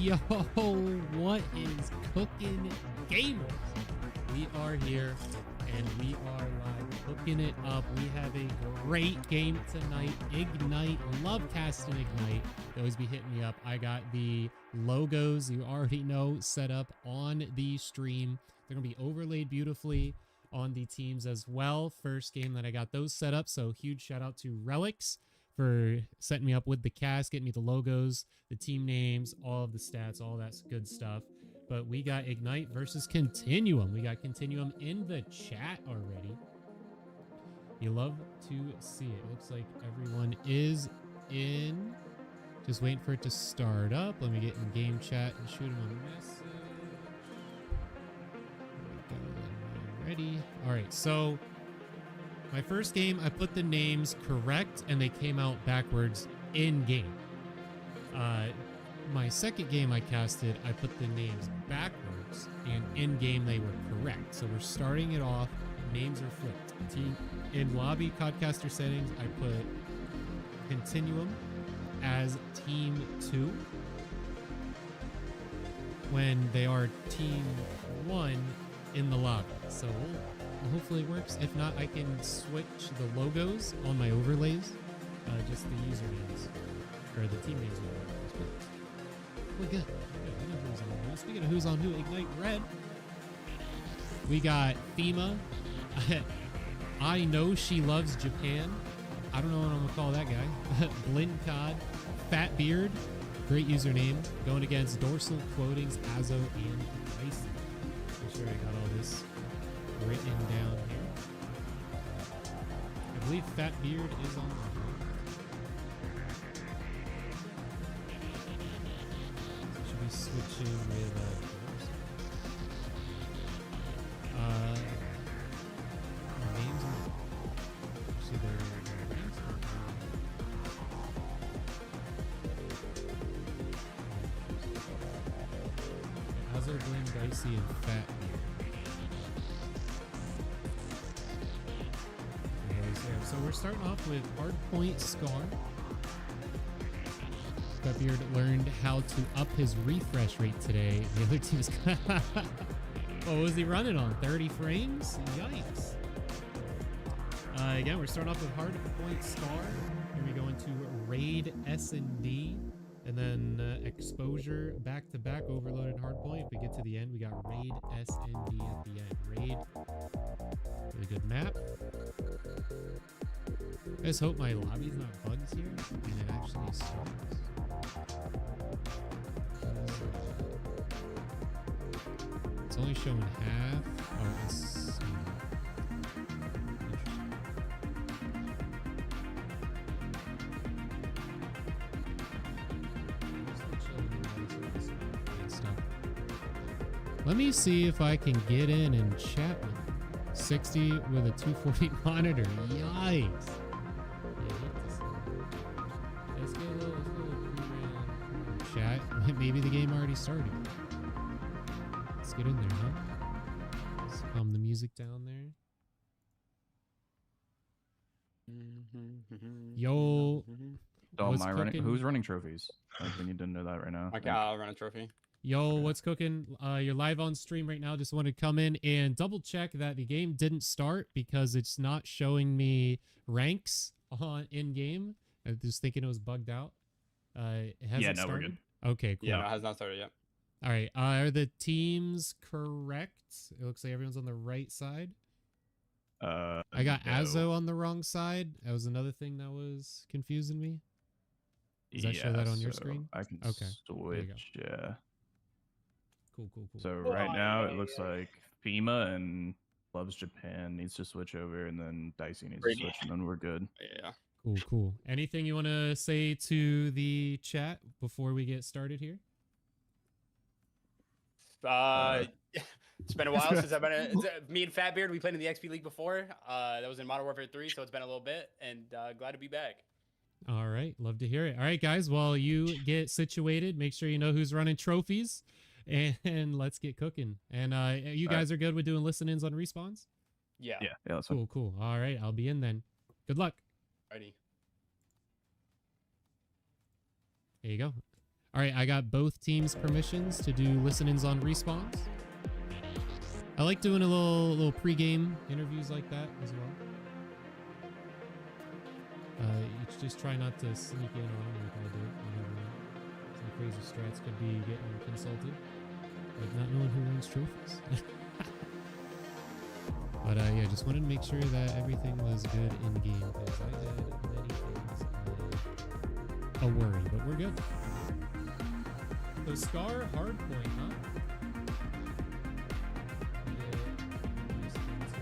Yo, what is cooking, gamers? We are here and we are live hooking it up. We have a great game tonight. Ignite, love casting Ignite. They always be hitting me up. I got the logos you already know set up on the stream. They're gonna be overlaid beautifully on the teams as well. First game that I got those set up, so huge shout out to Relics for setting me up with the cast, getting me the logos, the team names, all of the stats, all that good stuff. But we got Ignite versus Continuum. We got Continuum in the chat already. You love to see it. It looks like everyone is in. Just waiting for it to start up. Let me get in game chat and shoot him a message. There we go. Ready. All right, so my first game, I put the names correct and they came out backwards in game. My second game I casted, I put the names backwards and in game they were correct. So we're starting it off, names are flipped. In lobby Codcaster settings, I put Continuum as Team 2 when they are Team 1 in the lobby. So hopefully it works. If not, I can switch the logos on my overlays, just the usernames or the team names. We're good. I know who's on who. Speaking of who's on who, Ignite Red. We got FEMA. I know she loves Japan. I don't know what I'm gonna call that guy. Blinn COD, Fat Beard, great username. Going against Dorsal, Quotings, Azo, and Icy. Make sure I got all this written down here. I believe Fat Beard is on the board. Should be switching with names and see their names. Azo, Blinn, Dicey, and Fat Beard. So we're starting off with Hardpoint Scar. Beard learned how to up his refresh rate today. The other team's what was he running on? 30 frames? Yikes. Again, we're starting off with Hardpoint Scar. Then we go into Raid S&D. And then Exposure back-to-back overloaded Hardpoint. If we get to the end, we got Raid S&D at the end. Raid. Really good map. I just hope my lobby's not bugs here and it actually starts. It's only showing half. Oh, let's see. Let me see if I can get in and chat with you. 60 with a 240 monitor. Yikes. Let's get a little chat. Maybe the game already started. Let's get in there, huh? Let's calm the music down there. Yo. Don't mind running. Who's running trophies? Like, we need to know that right now. Okay, I'll run a trophy. Yo, what's cooking? You're live on stream right now. Just want to come in and double check that the game didn't start because it's not showing me ranks on in game. I was just thinking it was bugged out. It hasn't started? We're good. Okay, cool. Yeah, no, it has not started yet. All right. Are the teams correct? It looks like everyone's on the right side. I got no. Azo on the wrong side. That was another thing that was confusing me. Does that show that on your screen? I can switch, yeah. Cool. So right now it looks like FEMA and Loves Japan needs to switch over, and then Dicey needs to switch, and then we're good. Yeah. Cool. Anything you want to say to the chat before we get started here? It's been a while since I've been. Me and Fat Beard, we played in the XP League before. That was in Modern Warfare 3, so it's been a little bit, and glad to be back. All right, love to hear it. All right, guys, while you get situated, make sure you know who's running trophies. And let's get cooking. And you guys are good with doing listen-ins on respawns? Yeah. Yeah, that's fine. Cool. All right, I'll be in then. Good luck. Ready. There you go. All right, I got both teams' permissions to do listen-ins on respawns. I like doing a little pre-game interviews like that as well. You just try not to sneak in on them like I did. Some crazy strats could be getting consulted, like not knowing who wins trophies. But yeah, just wanted to make sure that everything was good in game because I had many things a worry, but we're good. So Scar hardpoint, huh?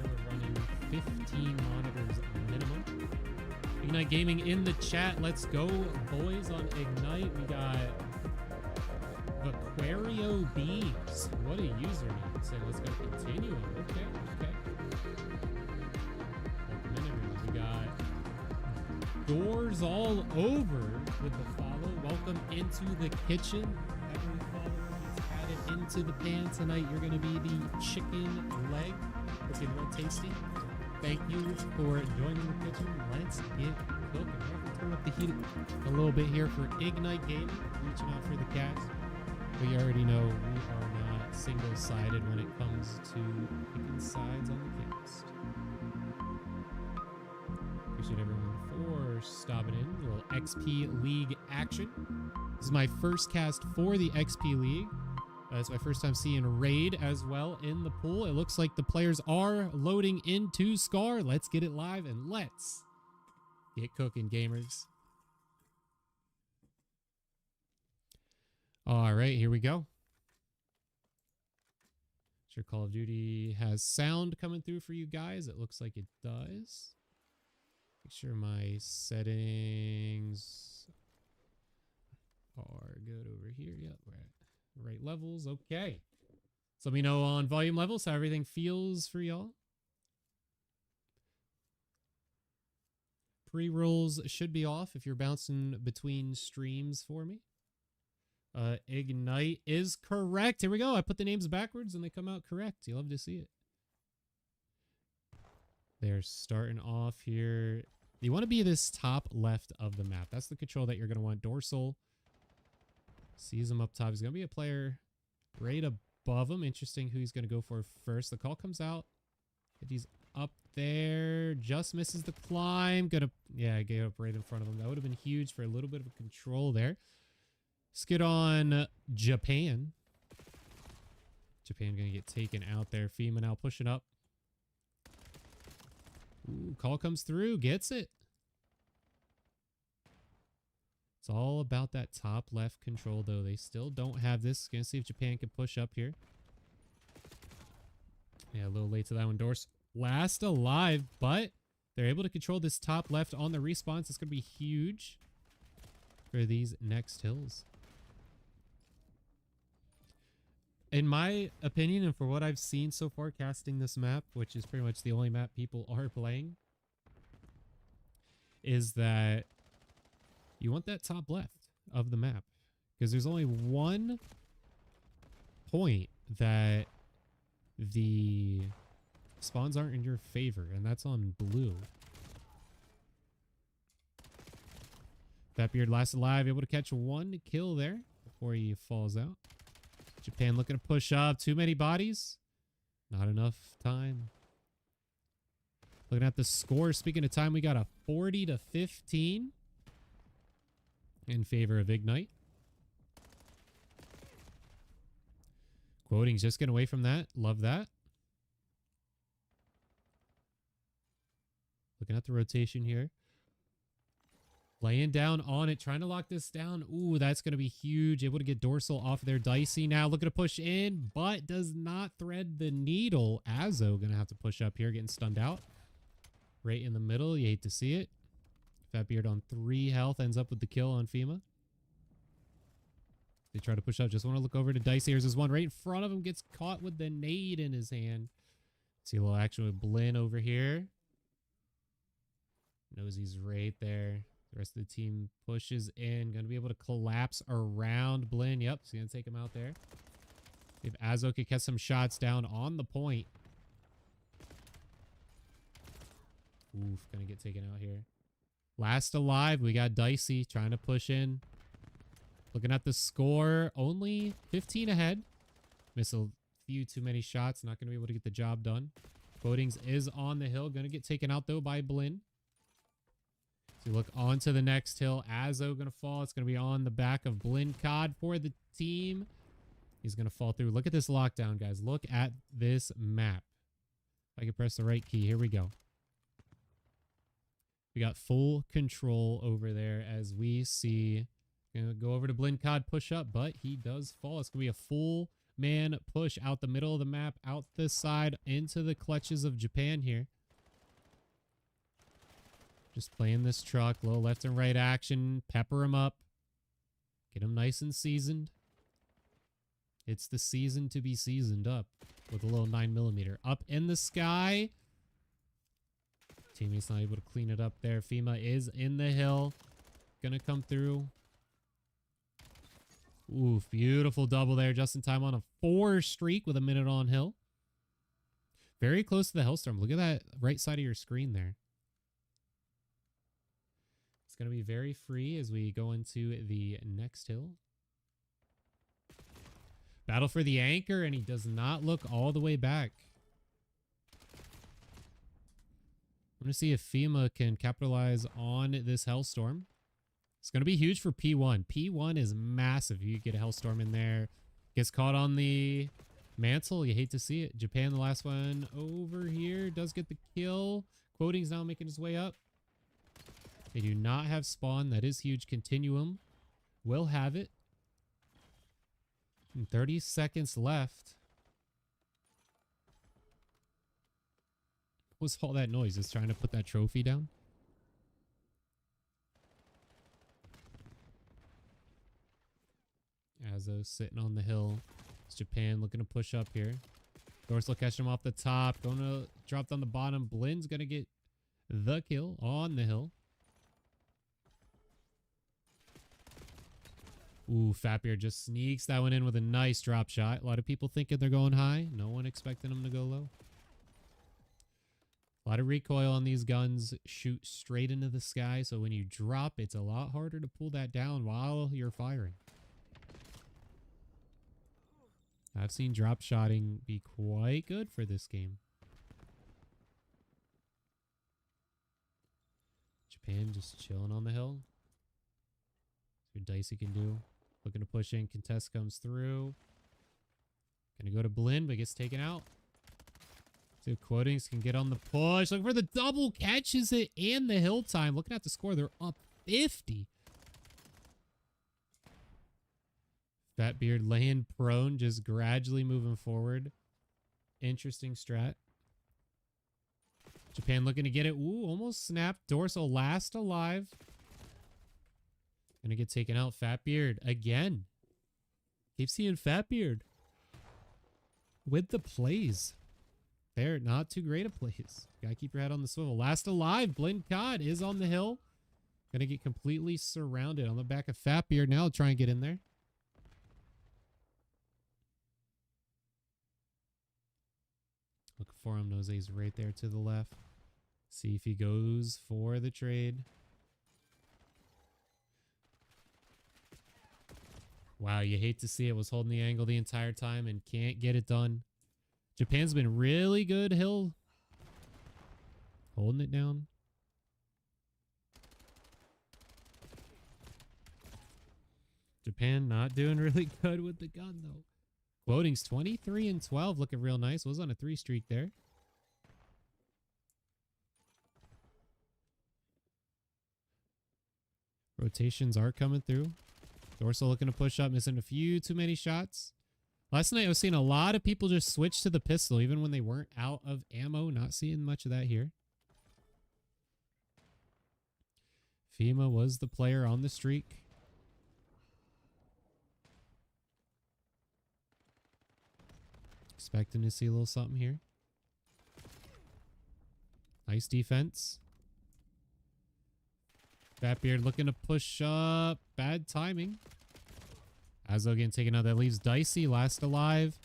We're running 15 monitors minimum. Ignite Gaming in the chat. Let's go, boys, on Ignite. We got Aquario Beams. What a username. Said let's go Continuum. Okay. We got Doors All Over with the follow. Welcome into the kitchen. Every follower gets added into the pan tonight. You're going to be the chicken leg. Looking real tasty. Thank you for joining the kitchen. Let's get cooking. I'm going to turn up the heat a little bit here for Ignite Gaming. Reaching out for the cast. But you already know we are not single-sided when it comes to picking sides on the cast. Appreciate everyone for stopping in. A little XP League action. This is my first cast for the XP League. It's my first time seeing Raid as well in the pool. It looks like the players are loading into Scar. Let's get it live and let's get cooking, gamers. All right, here we go. Sure, Call of Duty has sound coming through for you guys. It looks like it does. Make sure my settings are good over here. Yep, we're at the right levels. Okay. So let me know on volume levels how everything feels for y'all. Pre-rolls should be off if you're bouncing between streams for me. Ignite is correct. Here we go. I put the names backwards and they come out correct. You love to see it. They're starting off here. You want to be this top left of the map. That's the control that you're going to want. Dorsal sees him up top. He's going to be a player right above him. Interesting who he's going to go for first. The call comes out. If he's up there, just misses the climb. Gonna, yeah, get up right in front of him. That would have been huge for a little bit of a control there. Let's get on Japan. Japan going to get taken out there. FEMA now pushing up. Ooh, call comes through. Gets it. It's all about that top left control, though. They still don't have this. Going to see if Japan can push up here. Yeah, a little late to that one. Dorse last alive, but they're able to control this top left on the response. It's going to be huge for these next hills. In my opinion, and for what I've seen so far casting this map, which is pretty much the only map people are playing, is that you want that top left of the map. Because there's only one point that the spawns aren't in your favor, and that's on blue. Fatbeard last alive, able to catch one kill there before he falls out. Japan looking to push up. Too many bodies. Not enough time. Looking at the score. Speaking of time, we got a 40-15 in favor of Ignite. Quoting's just getting away from that. Love that. Looking at the rotation here. Laying down on it, trying to lock this down. Ooh, that's going to be huge. Able to get Dorsal off there. Dicey now looking to push in, but does not thread the needle. Azo going to have to push up here, getting stunned out. Right in the middle. You hate to see it. Fatbeard on 3 health ends up with the kill on FEMA. They try to push up. Just want to look over to Dicey. Here's this one right in front of him. Gets caught with the nade in his hand. See a little action with Blinn over here. Knows he's right there. The rest of the team pushes in. Going to be able to collapse around Blinn. Yep, he's going to take him out there. If Azo could catch some shots down on the point. Oof, going to get taken out here. Last alive, we got Dicey trying to push in. Looking at the score, only 15 ahead. Miss a few too many shots. Not going to be able to get the job done. Quotings is on the hill. Going to get taken out, though, by Blinn. So look on to the next hill. Azo going to fall. It's going to be on the back of Blinn COD for the team. He's going to fall through. Look at this lockdown, guys. Look at this map. If I can press the right key. Here we go. We got full control over there as we see. Going to go over to Blinn COD, push up, but he does fall. It's going to be a full man push out the middle of the map, out this side, into the clutches of Japan here. Just playing this truck, little left and right action, pepper him up, get him nice and seasoned. It's the season to be seasoned up with a little 9mm. Up in the sky. Teammate's not able to clean it up there. FEMA is in the hill. Gonna come through. Ooh, beautiful double there. Just in time on a 4 streak with a minute on hill. Very close to the Hellstorm. Look at that right side of your screen there. It's going to be very free as we go into the next hill. Battle for the anchor, and he does not look all the way back. I'm going to see if FEMA can capitalize on this Hellstorm. It's going to be huge for P1. P1 is massive. You get a Hellstorm in there. Gets caught on the mantle. You hate to see it. Japan, the last one over here, does get the kill. Quoting's now making his way up. They do not have spawn. That is huge. Continuum will have it. And 30 seconds left. What was all that noise? Just trying to put that trophy down? Azo sitting on the hill. It's Japan looking to push up here. Dorsal catching him off the top. Going to drop down the bottom. Blinn's going to get the kill on the hill. Ooh, Fatbeard just sneaks that one in with a nice drop shot. A lot of people thinking they're going high. No one expecting them to go low. A lot of recoil on these guns. Shoot straight into the sky. So when you drop, it's a lot harder to pull that down while you're firing. I've seen drop shotting be quite good for this game. Japan just chilling on the hill. See what Dicey can do. Looking to push in. Contest comes through. Gonna go to Blinn, but gets taken out. See if Quotings can get on the push. Looking for the double. Catches it and the hill time. Looking at the score, they're up 50. Fatbeard laying prone, just gradually moving forward. Interesting strat. Japan looking to get it. Ooh, almost snapped. Dorsal last alive. Gonna get taken out. Fatbeard again. Keep seeing Fatbeard with the plays. They're not too great at plays. Gotta keep your head on the swivel. Last alive. Blinn COD is on the hill. Gonna get completely surrounded on the back of Fatbeard. Now try and get in there. Look for him. Nose's right there to the left. See if he goes for the trade. Wow, you hate to see it. Was holding the angle the entire time and can't get it done. Japan's been really good hill. Holding it down. Japan not doing really good with the gun, though. Quoting's 23 and 12. Looking real nice. Was on a 3 streak there. Rotations are coming through. Dorsal looking to push up, missing a few too many shots. Last night I was seeing a lot of people just switch to the pistol, even when they weren't out of ammo. Not seeing much of that here. FEMA was the player on the streak. Expecting to see a little something here. Nice defense. Fatbeard looking to push up. Bad timing. Azo getting taken out. That leaves Dicey last alive.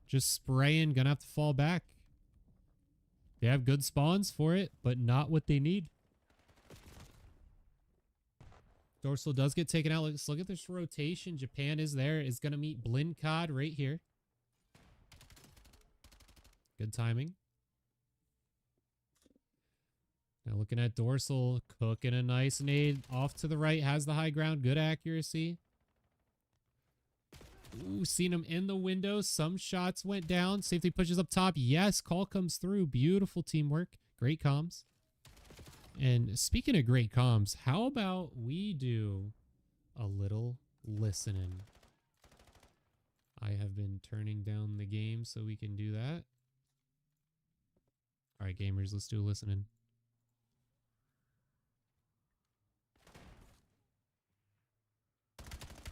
Just spraying. Gonna have to fall back. They have good spawns for it, but not what they need. Dorsal does get taken out. Let's look at this rotation. Japan is there. Is going to meet Blin COD right here. Good timing. Now looking at Dorsal, cooking a nice nade off to the right. Has the high ground. Good accuracy. Ooh, seen him in the window. Some shots went down. Safety pushes up top. Yes, call comes through. Beautiful teamwork. Great comms. And speaking of great comms, how about we do a little listening? I have been turning down the game so we can do that. All right, gamers, let's do a listening.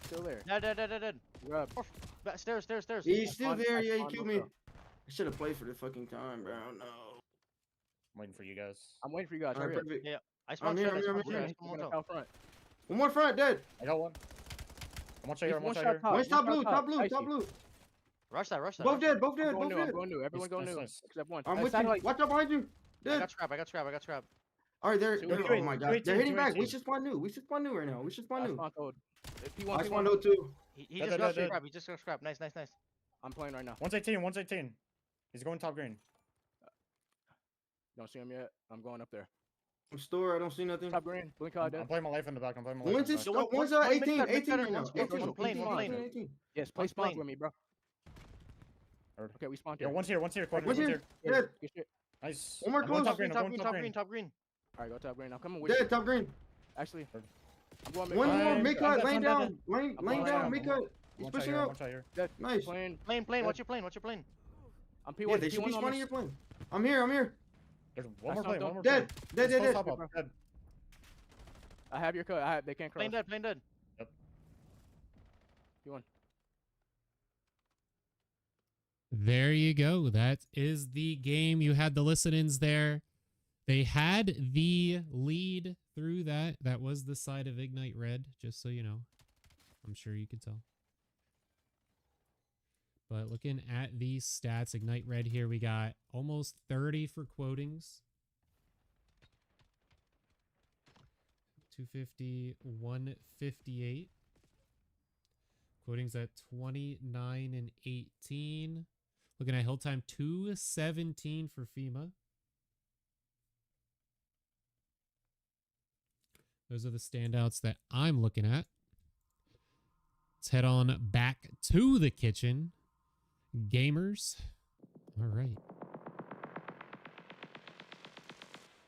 Still there. Dead. Rub. Stairs. He's still there. Yeah, he spawned killed on me. top. I should have played for the fucking time, bro. No. I'm waiting for you guys. I'm waiting for you guys. All right, Hurry up. perfect. Yeah. I spawned here, stairs. I I'm spawned here. stairs. He's gonna out front. One more front, dead. I got one. I'm one shot here. I'm one shot shot here. top. One's top one blue, shot top blue, Icy. top blue. Rush that. Both dead, both I'm dead, going both new. I'm dead. going new. Everyone go Nice, new. nice. Except one. I'm with you. Satellite. Watch out behind you. I Dead. got scrap. All right, they're. Two they're- eighteen, Oh my god, 218, they're hitting back. We 218. should spawn new. We should spawn new right now. We should spawn I new. spawned code. I P1, spawned P1. out too. He Dead, just dead, got dead. scrap. He just got scrap. Nice. I'm playing right now. 118. He's going top green. Don't see him yet. I'm going up there. I'm store. I don't see nothing. Top green. Blink card I'm dead. playing my life in the back. I'm playing my life One's in in the back. one's one 18, mid-cut, 18 right one now. spot, 18, one plane, 18, one plane. 18. Yes, play I'm spawn playing. with me, bro. Heard. Okay, we spawned Yeah, here. one's here. Corner, One's here. Yeah, Dead. good shit. Nice. One more I'm going close. top green. I'm going top green. Top green. All right, go top green. I'm coming with you. Dead, top green. Actually, Heard. I'm going One mid. more, Fine. make I'm cut, dead, laying I'm dead, down. dead. Laying I'm laying going down, down. make cut. He's One shot pushing here. up. One shot here. Nice. Plane. Plane. What's your plane? I'm Yeah, P1. they should be P1 on spawning us. your plane. I'm here. There's I one more stopped plane. One more Dead, plane. dead. Top up. Dead. I have your cut. They can't cross. Plane dead. P1. There you go. That is the game. You had the listen-ins there. They had the lead through that. That was the side of Ignite Red, just so you know. I'm sure you could tell. But looking at these stats, Ignite Red here, we got almost 30 for quotings. 250, 158. Quotings at 29 and 18. Looking at hill time, 217 for FEMA. Those are the standouts that I'm looking at. Let's head on back to the kitchen. Gamers. All right.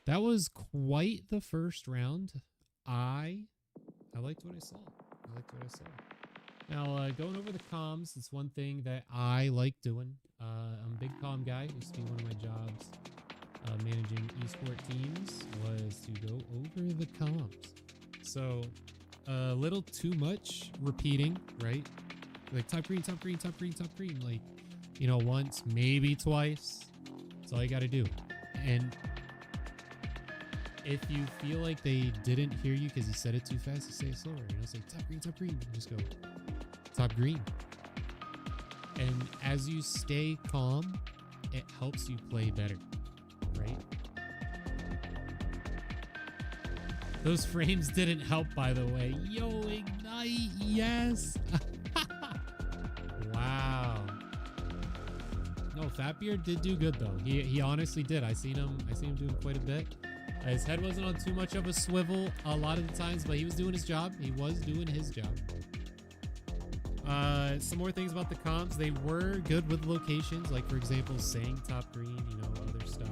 That was quite the first round. I liked what I saw. Now, going over the comms, it's one thing that I like doing. I'm a big comm guy. Used to be one of my jobs managing esport teams was to go over the comms. So, a little too much repeating, right? Like top green. Like, you know, once, maybe twice. That's all you got to do. And if you feel like they didn't hear you because you said it too fast, you say it slower. You know, say top green. You just go top green. And as you stay calm, it helps you play better, right? Those frames didn't help, by the way. Yo, Ignite, yes. Wow. No, Fatbeard did do good though. He honestly did. I seen him doing quite a bit. His head wasn't on too much of a swivel a lot of the times, but he was doing his job. Some more things about the comms. They were good with locations, like for example, saying top green, you know, other stuff,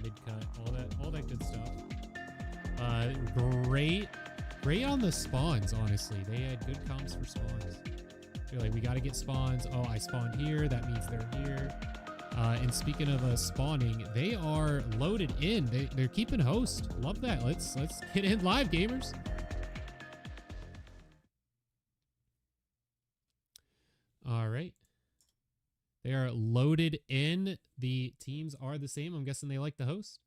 mid-cut, all that good stuff. Great on the spawns, honestly. They had good comms for spawns. You're like, we got to get spawns. Oh, I spawned here. That means they're here. And speaking of spawning, they are loaded in. They're keeping host. Love that. Let's get in live, gamers. All right. They are loaded in. The teams are the same. I'm guessing they like the host.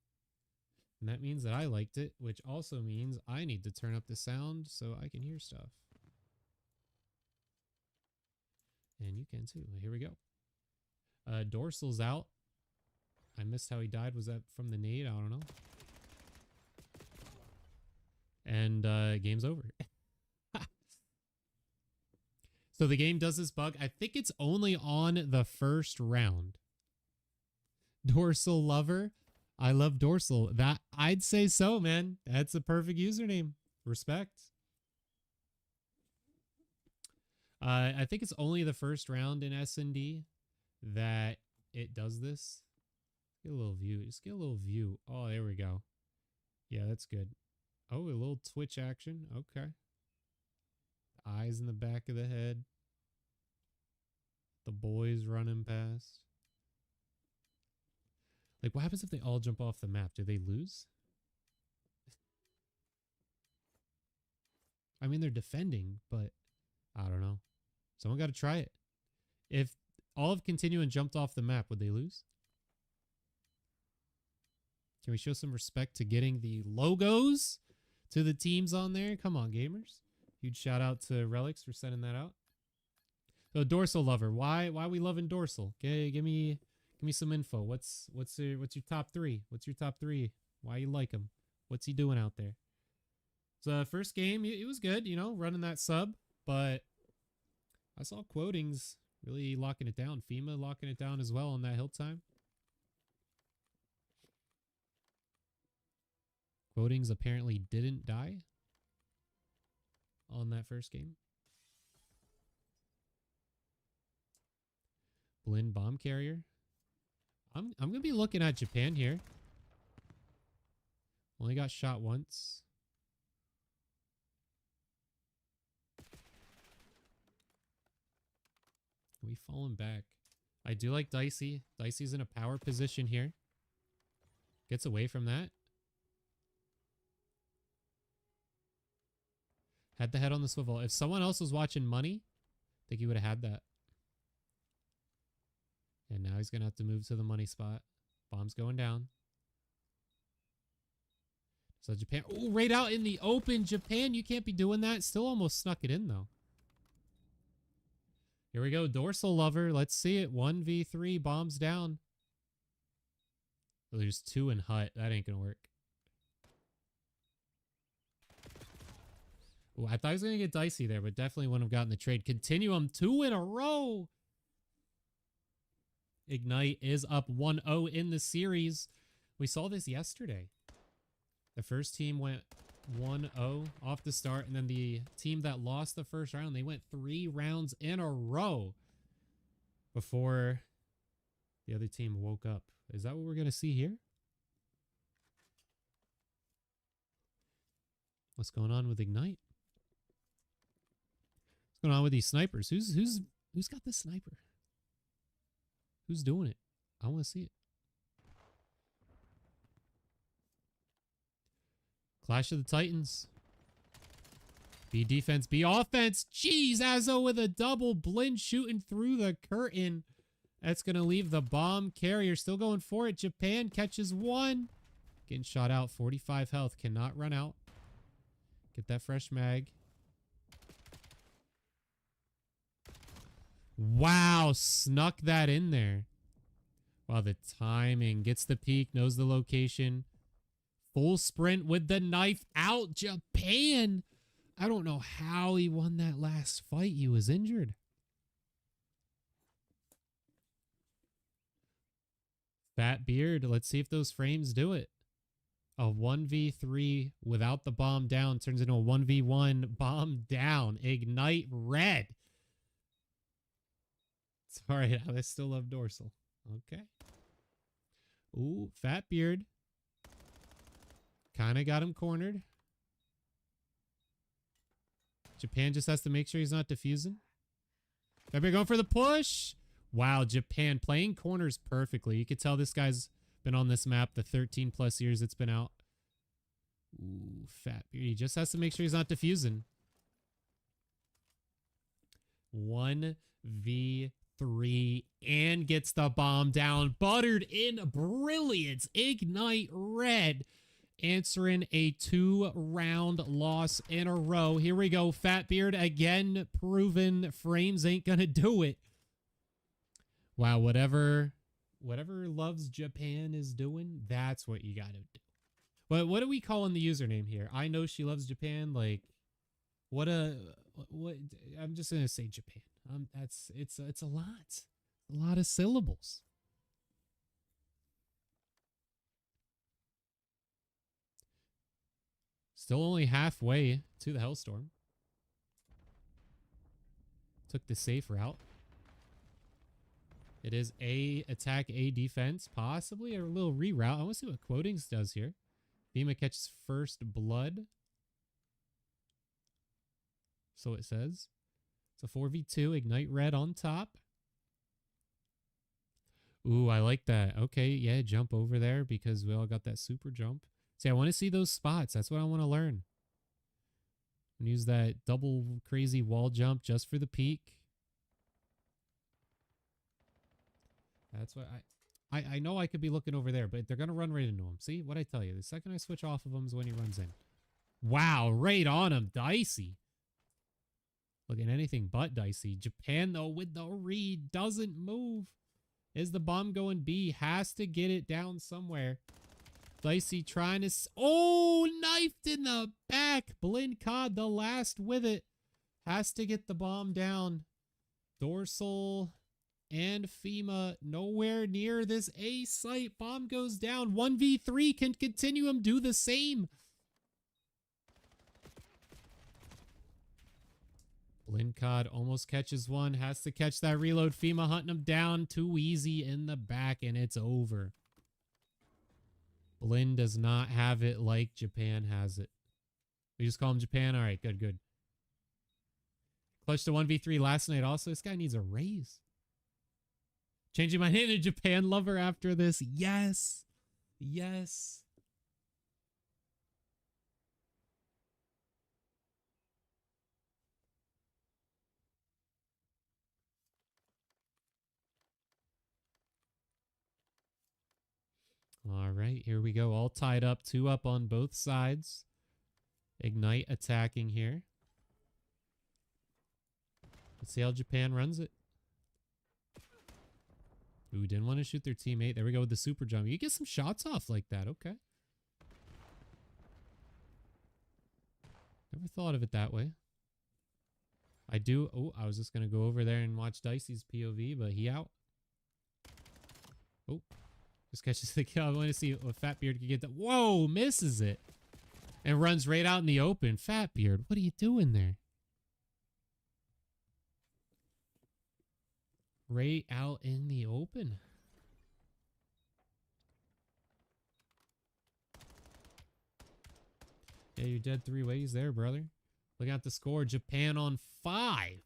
And that means that I liked it, which also means I need to turn up the sound so I can hear stuff. And you can too. Here we go. Dorsal's out. I missed how he died. Was that from the nade? I don't know. And game's over. So the game does this bug. I think it's only on the first round. Dorsal lover. I love Dorsal. That I'd say so, man. That's a perfect username. Respect. I think it's only the first round in S&D that it does this. Get a little view. Just get a little view. Oh, there we go. Yeah, that's good. Oh, a little twitch action. Okay. Eyes in the back of the head. The boys running past. Like, what happens if they all jump off the map? Do they lose? I mean, they're defending, but I don't know. Someone got to try it. If all of Continuum jumped off the map, would they lose? Can we show some respect to getting the logos to the teams on there? Come on, gamers. Huge shout out to Relics for sending that out. So Dorsal lover, why we loving Dorsal? Okay, give me some info. What's your top 3? What's your top 3? Why you like him? What's he doing out there? So first game, it was good, you know, running that sub, but I saw Quotings really locking it down. FEMA locking it down as well on that hill time. Quotings apparently didn't die on that first game. Blinn bomb carrier. I'm gonna be looking at Japan here. Only got shot once. We fallen back. I do like Dicey. Dicey's in a power position here. Gets away from that. Had the head on the swivel. If someone else was watching money, I think he would have had that. And now he's going to have to move to the money spot. Bomb's going down. So Japan. Oh, right out in the open. Japan, you can't be doing that. Still almost snuck it in, though. Here we go. Dorsal lover. Let's see it. 1v3. Bombs down. Oh, there's 2 in hut. That ain't going to work. Ooh, I thought I was going to get Dicey there, but definitely wouldn't have gotten the trade. Continuum 2 in a row. Ignite is up 1-0 in the series. We saw this yesterday. The first team went 1-0 off the start, and then the team that lost the first round, they went 3 rounds in a row before the other team woke up. Is that what we're going to see here? What's going on with Ignite? What's going on with these snipers? Who's got this sniper? Who's doing it? I want to see it. Clash of the Titans. B defense, B offense. Jeez, Azo with a double. Blinn shooting through the curtain. That's going to leave the bomb carrier. Still going for it. Japan catches 1. Getting shot out. 45 health. Cannot run out. Get that fresh mag. Wow, snuck that in there. Wow, the timing. Gets the peek, knows the location. Full sprint with the knife out. Japan. I don't know how he won that last fight. He was injured. Fat beard. Let's see if those frames do it. A 1v3 without the bomb down turns into a 1v1 bomb down. Ignite red. Sorry, I still love Dorsal. Okay. Ooh, fat beard. Kind of got him cornered. Japan just has to make sure he's not defusing. Fat beard going for the push. Wow, Japan playing corners perfectly. You could tell this guy's been on this map the 13 plus years it's been out. Ooh, fat beard. He just has to make sure he's not defusing. 1v3 and gets the bomb down. Buttered in brilliance. Ignite red. Answering a 2-round loss in a row. Here we go. Fatbeard again proven frames ain't gonna do it. Wow, whatever Loves Japan is doing, that's what you gotta do. But what are we calling the username here? I know she loves Japan. Like, what what I'm just gonna say Japan. It's a lot of syllables. Still only halfway to the Hellstorm. Took the safe route. It is A attack, A defense, possibly a little reroute. I want to see what Quotings does here. FEMA catches first blood. So it says. It's a 4v2, ignite red on top. Ooh, I like that. Okay, yeah, jump over there because we all got that super jump. See, I want to see those spots. That's what I want to learn. And use that double crazy wall jump just for the peak. That's what I know I could be looking over there, but they're going to run right into him. See, what I tell you. The second I switch off of him is when he runs in. Wow, right on him. Dicey. Looking anything but dicey. Japan, though, with the read, doesn't move. Is the bomb going B? Has to get it down somewhere. Dicey trying to... Oh, knifed in the back. Blind COD, the last with it. Has to get the bomb down. Dorsal and FEMA nowhere near this A site. Bomb goes down. 1v3. Can Continuum do the same? Blind COD almost catches one. Has to catch that reload. FEMA hunting him down. Too easy in the back, and it's over. Blind does not have it like Japan has it. We just call him Japan? All right, good, good. Clutch to 1v3 last night also. This guy needs a raise. Changing my name to Japan Lover after this. Yes. Yes. All right, here we go. All tied up. 2 up on both sides. Ignite attacking here. Let's see how Japan runs it. Ooh, didn't want to shoot their teammate. There we go with the super jump. You get some shots off like that. Okay. Never thought of it that way. I do. Oh, I was just going to go over there and watch Dicey's POV, but he out. Oh. Just catches the kill. I want to see if Fatbeard can get that. Whoa, misses it. And runs right out in the open. Fatbeard, what are you doing there? Right out in the open. Yeah, you're dead 3 ways there, brother. Look at the score. Japan on 5.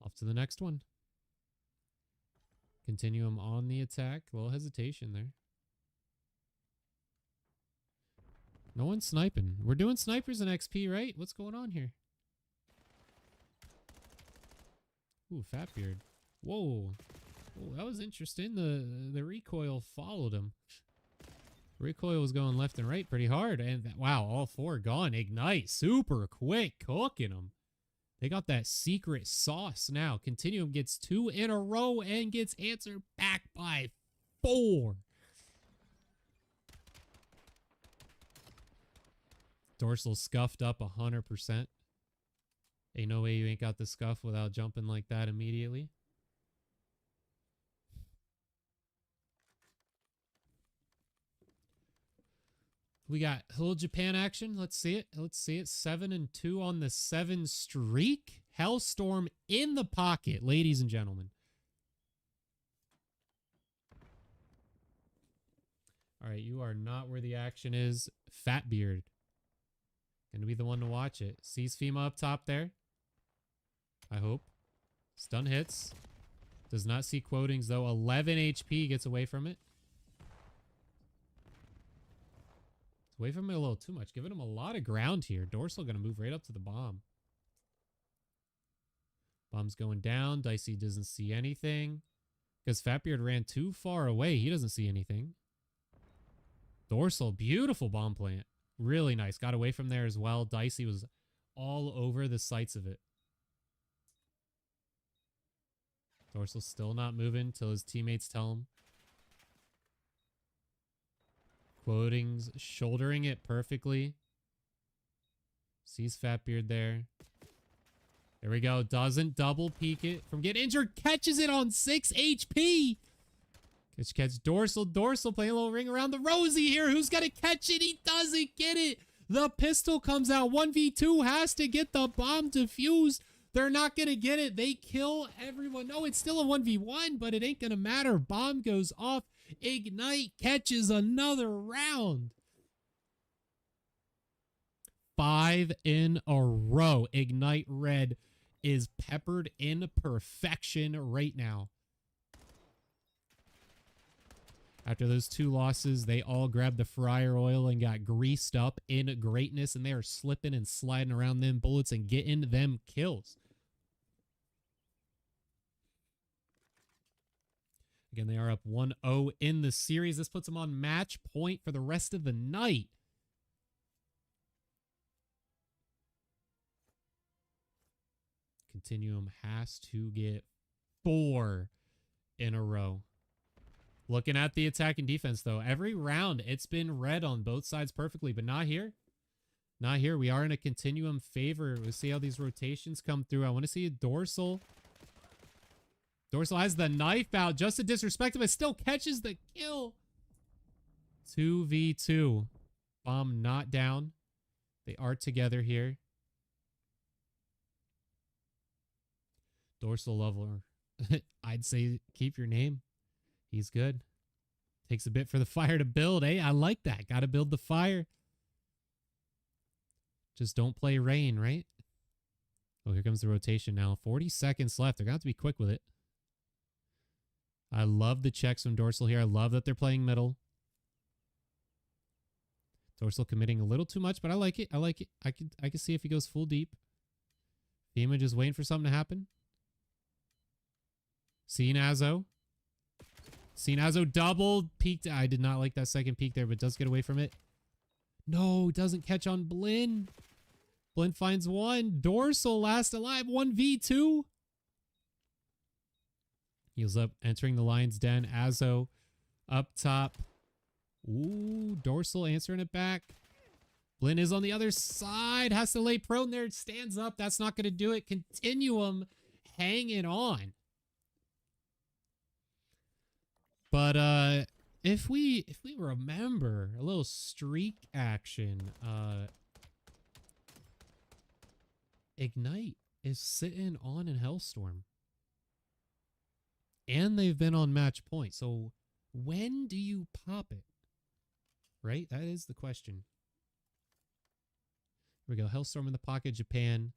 Off to the next one. Continuum on the attack. A little hesitation there. No one's sniping. We're doing snipers in XP, right? What's going on here? Ooh, Fatbeard. Whoa. Oh, that was interesting. The recoil followed him. Recoil was going left and right pretty hard. And wow, all 4 gone. Ignite. Super quick. Cooking them. They got that secret sauce now. Continuum gets 2 in a row and gets answered back by 4. Dorsal scuffed up 100%. Ain't no way you ain't got the scuff without jumping like that immediately. We got a little Japan action. Let's see it. Let's see it. 7-2 on the 7 streak. Hellstorm in the pocket, ladies and gentlemen. All right, you are not where the action is. Fatbeard. Gonna be the one to watch it. Sees FEMA up top there. I hope. Stun hits. Does not see Quotings though. 11 HP, gets away from it. It's away from it a little too much. Giving him a lot of ground here. Dorsal gonna move right up to the bomb. Bomb's going down. Dicey doesn't see anything. Because Fatbeard ran too far away. He doesn't see anything. Dorsal, beautiful bomb plant. Really nice. Got away from there as well. Dicey was all over the sights of it. Dorsal still not moving till his teammates tell him. Quoting's shouldering it perfectly. Sees Fatbeard there. There we go. Doesn't double peek it from getting injured. Catches it on 6 HP. Catch Dorsal. Dorsal playing a little ring around the rosy here. Who's going to catch it? He doesn't get it. The pistol comes out. 1v2 has to get the bomb defused. They're not going to get it. They kill everyone. No, it's still a 1v1, but it ain't going to matter. Bomb goes off. Ignite catches another round. 5 in a row. Ignite Red is peppered in perfection right now. After those 2 losses, they all grabbed the fryer oil and got greased up in greatness, and they are slipping and sliding around them bullets and getting them kills. Again, they are up 1-0 in the series. This puts them on match point for the rest of the night. Continuum has to get 4 in a row. Looking at the attack and defense, though, every round it's been red on both sides perfectly, but not here. Not here. We are in a Continuum favor. We'll see how these rotations come through. I want to see a Dorsal. Dorsal has the knife out just to disrespect him, but still catches the kill. 2v2. Bomb not down. They are together here. Dorsal leveler. I'd say keep your name. He's good. Takes a bit for the fire to build. Hey, I like that. Got to build the fire. Just don't play rain, right? Oh, here comes the rotation now. 40 seconds left. They're going to have to be quick with it. I love the checks from Dorsal here. I love that they're playing middle. Dorsal committing a little too much, but I like it. I like it. I can see if he goes full deep. FEMA just waiting for something to happen. Sinazo. Sinazo doubled. Peeked. I did not like that second peek there, but does get away from it. No, doesn't catch on Blinn. Blinn finds one. Dorsal last alive. 1v2. Heals up, entering the lion's den. Azo up top. Ooh, Dorsal answering it back. Blinn is on the other side. Has to lay prone there. Stands up. That's not going to do it. Continuum hanging on. But if we remember a little streak action, Ignite is sitting on in Hellstorm. And they've been on match point. So when do you pop it? Right? That is the question. Here we go. Hellstorm in the pocket, Japan.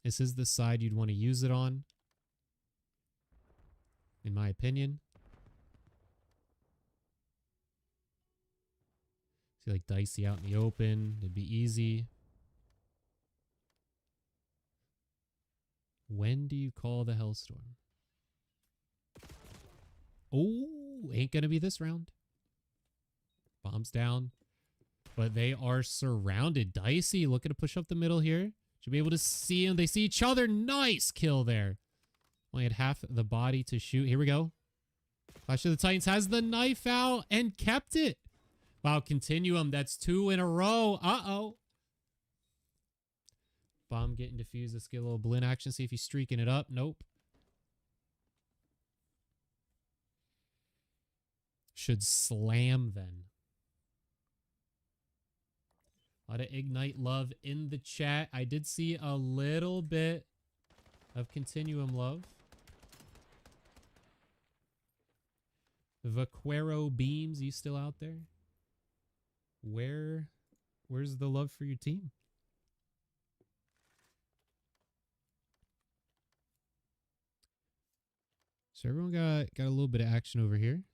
This is the side you'd want to use it on, in my opinion. See, like Dicey out in the open. It'd be easy. When do you call the Hellstorm? Oh, ain't gonna be this round. Bombs down. But they are surrounded. Dicey looking to push up the middle here. Should be able to see them. They see each other. Nice kill there. Only had half the body to shoot. Here we go. Clash of the Titans has the knife out and kept it. Wow, Continuum. That's 2 in a row. Uh-oh. Bomb getting defused. Let's get a little Blinn action. See if he's streaking it up. Nope. Should slam then. A lot of Ignite love in the chat. I did see a little bit of Continuum love. Vaquero Beams, you still out there? Where's the love for your team? So everyone got a little bit of action over here.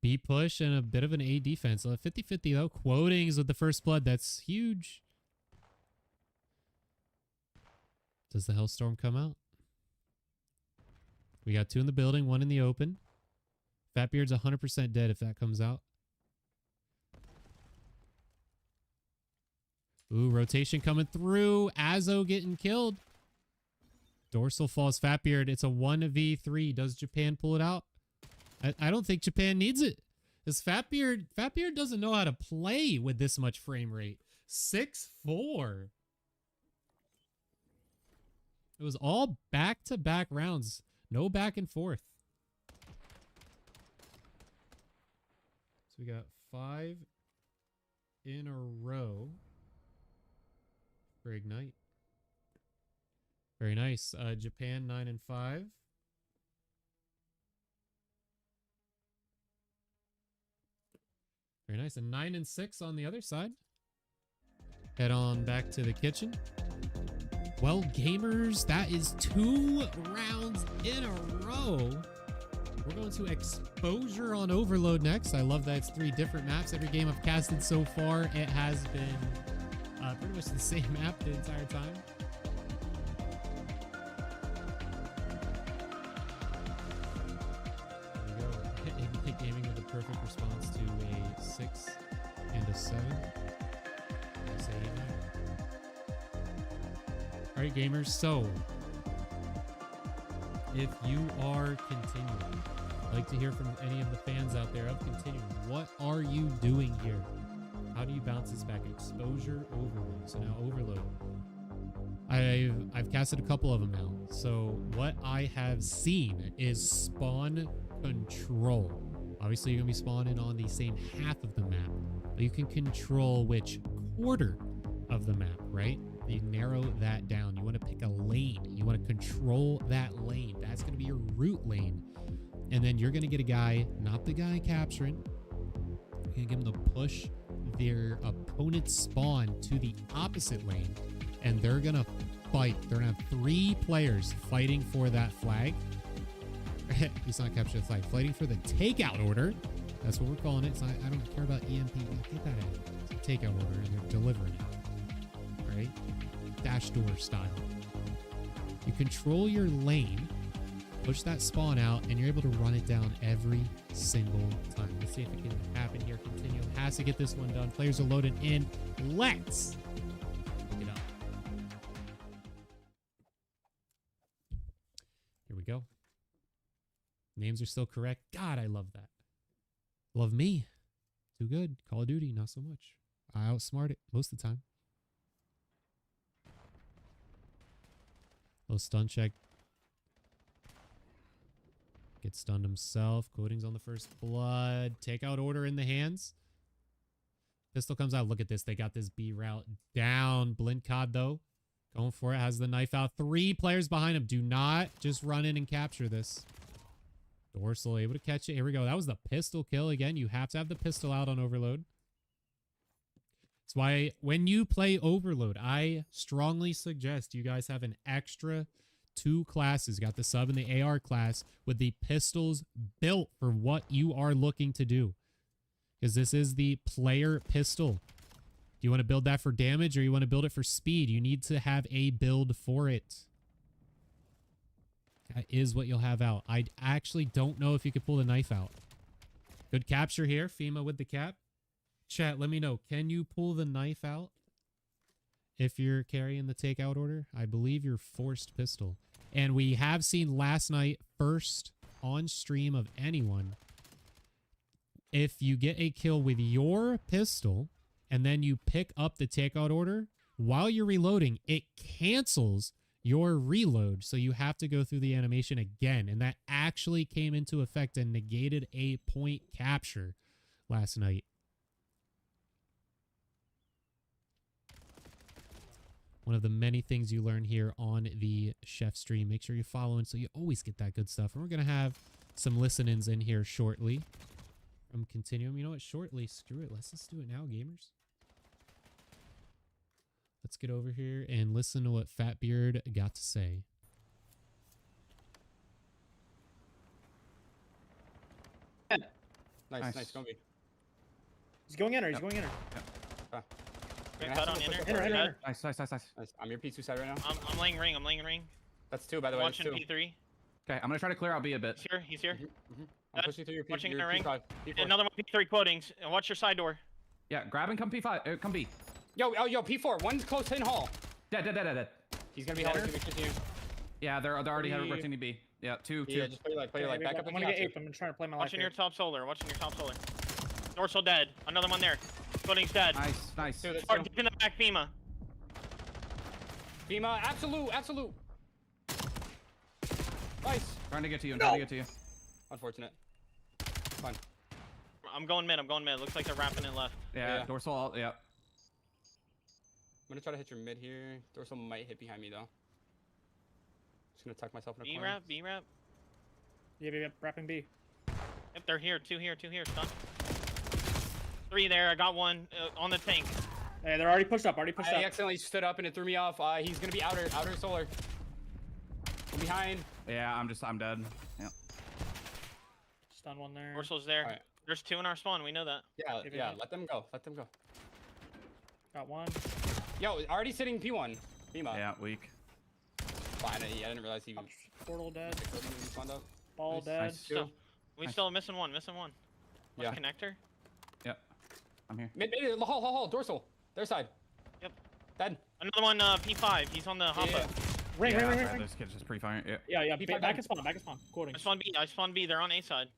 B push and a bit of an A defense. 50-50 though. Quotings with the first blood. That's huge. Does the Hellstorm come out? We got 2 in the building, 1 in the open. Fatbeard's 100% dead if that comes out. Ooh, rotation coming through. Azo getting killed. Dorsal falls Fatbeard. It's a 1v3. Does Japan pull it out? I don't think Japan needs it. Because Fatbeard doesn't know how to play with this much frame rate. 6-4. It was all back-to-back rounds. No back and forth. So we got 5 in a row for Ignite. Very nice. Japan 9 and 5. Very nice. And 9 and 6 on the other side. Head on back to the kitchen. Well, gamers, that is 2 rounds in a row. We're going to Exposure on Overload next. I love that it's 3 different maps. Every game I've casted so far, it has been pretty much the same map the entire time. There we go. Ignite Gaming with the perfect response to a 6 and a 7. I say amen. All right, gamers. So, if you are Continuum, I'd like to hear from any of the fans out there of Continuum. What are you doing here? How do you bounce this back? Exposure, Overload. So now Overload. I've casted a couple of them now. So what I have seen is spawn control. Obviously, you're gonna be spawning on the same half of the map, but you can control which quarter of the map, right? You narrow that down. You want to pick a lane. You want to control that lane. That's going to be your route lane. And then you're going to get a guy, not the guy capturing. You're going to get them to push their opponent's spawn to the opposite lane. And they're going to fight. They're going to have 3 players fighting for that flag. He's not capturing the flag. Fighting for the takeout order. That's what we're calling it. I don't care about EMP. Get that out. It's a takeout order, and they're delivering it. Right? Dash door style. You control your lane, push that spawn out, and you're able to run it down every single time. Let's see if it can happen here. Continuum has to get this one done. Players are loaded in. Let's look it up. Here we go. Names are still correct. God, I love that. Love me. Too good. Call of Duty, not so much. I outsmart it most of the time. Little stun check. Gets stunned himself. Coding's on the first blood. Takeout order in the hands. Pistol comes out. Look at this. They got this B route down. Blind COD though. Going for it. Has the knife out. 3 players behind him. Do not just run in and capture this. Dorsal able to catch it. Here we go. That was the pistol kill. Again, you have to have the pistol out on Overload. That's why when you play Overload, I strongly suggest you guys have an extra 2 classes. Got the sub and the AR class with the pistols built for what you are looking to do. Because this is the player pistol. Do you want to build that for damage or you want to build it for speed? You need to have a build for it. That is what you'll have out. I actually don't know if you could pull the knife out. Good capture here. FEMA with the cap. Chat, let me know. Can you pull the knife out if you're carrying the takeout order? I believe you're forced pistol. And we have seen last night, first on stream of anyone, if you get a kill with your pistol and then you pick up the takeout order, while you're reloading, it cancels your reload. So you have to go through the animation again. And that actually came into effect and negated a point capture last night. One of the many things you learn here on the Chef stream. Make sure you're following so you always get that good stuff. And we're going to have some listen-ins in here shortly from Continuum. You know what? Shortly. Screw it. Let's just do it now, gamers. Let's get over here and listen to what Fatbeard got to say. Nice. Go be. He's going in, or he's going in. Good cut on inner. Enter. Nice. I'm your P2 side right now. I'm laying ring. That's 2, by the way. Watching That's 2. P3. Okay, I'm gonna try to clear out B a bit. He's here. He's here. I'm pushing through your P. Watching Your in the ring. P5. P4. Another one. P3 quotings. And watch your side door. Yeah, grab and come P5. Come B. Yo, P4. One's close in hall. Dead. He's gonna be hard to continue. Yeah, they're already rotating B. Yeah, two. Yeah, just play your life. Play your life. Back up. I'm gonna get aped. I'm trying to play my life. Watching your top solar. Watching your top solar. Dorsal dead. Another one there. Quotings dead. Nice. Two, that's Or two. deep in the back, FEMA. Fema, absolute. Nice. Trying to get to you. Unfortunate. Fine. I'm going mid. Looks like they're wrapping it left. Yeah, Yeah. dorsal alt, yeah. I'm gonna try to hit your mid here. Dorsal might hit behind me though. Just gonna tuck myself in a corner. B wrap. Yeah, wrapping B. Yep, they're here. Two here. Stun. 3 there. I got one on the tank. Hey, they're already pushed up. I accidentally stood up and it threw me off. He's gonna be outer solar. I'm behind. Yeah, I'm dead. Yeah. Stun one there. Dorsal's there. Alright. There's 2 in our spawn. We know that. Yeah. Let them go. Got one. Yo, already sitting P1. Fema. Yeah, weak. Fine. I didn't realize he Portal dead. spawned up. Ball Nice. dead. Nice. We Nice. still missing one. Yeah. Connector. I'm here. Mid, hall, dorsal. Their side. Yep. Dead. Another one. P5. He's on the hop Yeah. up. Ring. This kid's just pre-firing. Yeah. Yeah. P5 Back and spawn. Quoting. I spawned B. They're on A side.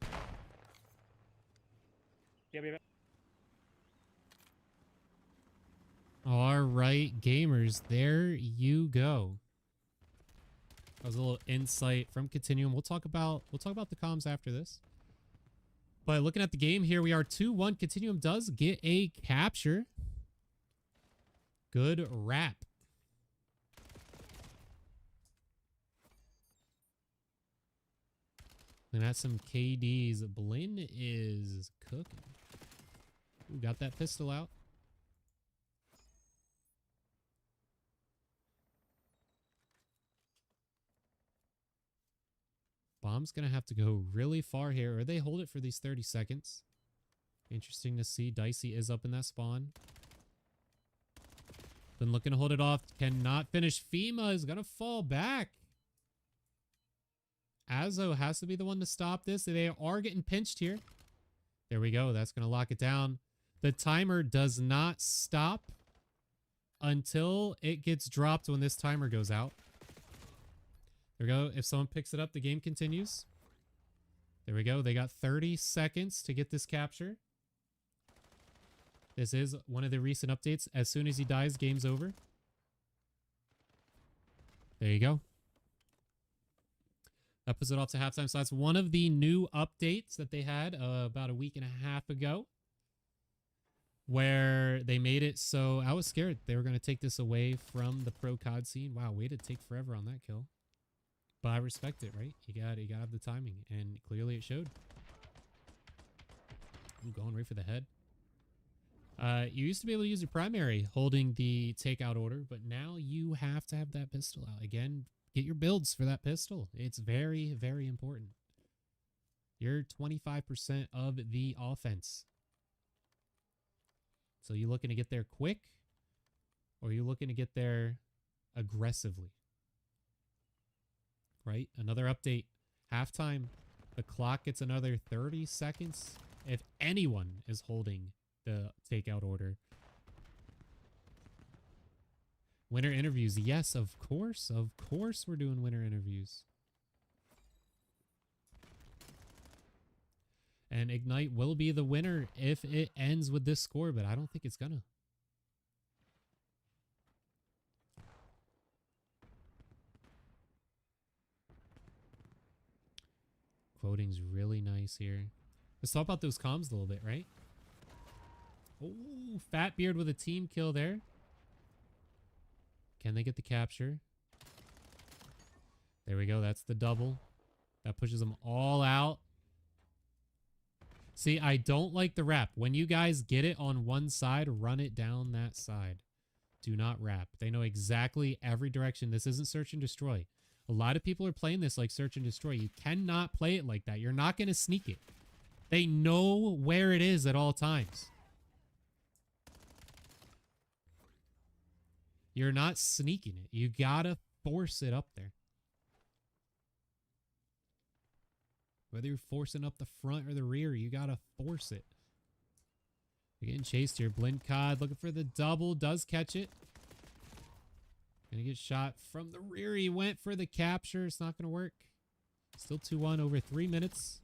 Yeah. All right, gamers, there you go. That was a little insight from Continuum. We'll talk about the comms after this. But looking at the game here, we are 2-1. Continuum does get a capture. Good wrap. And that's some KDs. Blinn is cooking. Ooh, got that pistol out. Bomb's going to have to go really far here, or they hold it for these 30 seconds. Interesting to see. Dicey is up in that spawn. Been looking to hold it off. Cannot finish. FEMA is going to fall back. Azo has to be the one to stop this. They are getting pinched here. There we go. That's going to lock it down. The timer does not stop until it gets dropped when this timer goes out. There we go. If someone picks it up, the game continues. There we go. They got 30 seconds to get this capture. This is one of the recent updates. As soon as he dies, game's over. There you go. That puts it off to halftime. So that's one of the new updates that they had about a week and a half ago, where they made it so I was scared they were going to take this away from the pro COD scene. Wow, way to take forever on that kill. But I respect it, right? You gotta have the timing, and clearly it showed. Ooh, going right for the head. You used to be able to use your primary holding the takeout order, but now you have to have that pistol out. Again, get your builds for that pistol. It's very, very important. You're 25% of the offense. So you looking to get there quick, or you looking to get there aggressively? Right? Another update. Halftime. The clock gets another 30 seconds if anyone is holding the takeout order. Winter interviews. Yes, of course. Of course we're doing winter interviews. And Ignite will be the winner if it ends with this score, but I don't think it's gonna. Quoting's really nice here. Let's talk about those comms a little bit, right? Oh, Fat Beard with a team kill there. Can they get the capture? There we go. That's the double. That pushes them all out. See, I don't like the wrap. When you guys get it on one side, run it down that side. Do not wrap. They know exactly every direction. This isn't search and destroy. A lot of people are playing this like search and destroy. You cannot play it like that. You're not going to sneak it. They know where it is at all times. You're not sneaking it. You got to force it up there. Whether you're forcing up the front or the rear, you gotta force it. You're getting chased here. Blind COD looking for the double. Does catch it. Gonna get shot from the rear. He went for the capture. It's not gonna work. Still 2-1 over 3 minutes.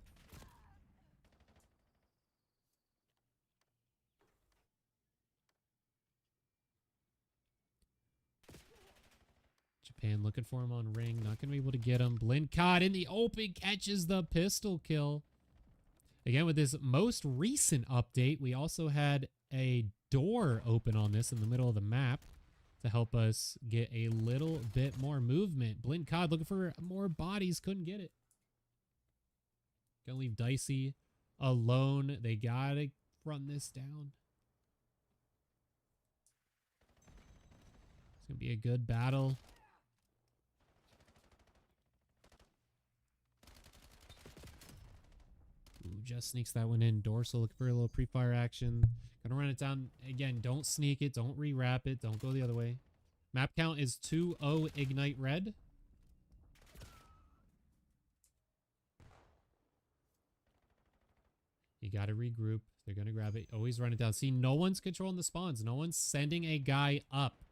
Japan looking for him on ring. Not going to be able to get him. Blind COD in the open catches the pistol kill. Again, with this most recent update, we also had a door open on this in the middle of the map to help us get a little bit more movement. Blind COD looking for more bodies. Couldn't get it. Gonna leave Dicey alone. They gotta run this down. It's gonna be a good battle. Ooh, just sneaks that one in. Dorsal looking for a little pre-fire action. Gonna run it down. Again, don't sneak it. Don't re-wrap it. Don't go the other way. Map count is 2-0 Ignite Red. You gotta regroup. They're gonna grab it. Always run it down. See, no one's controlling the spawns. No one's sending a guy up,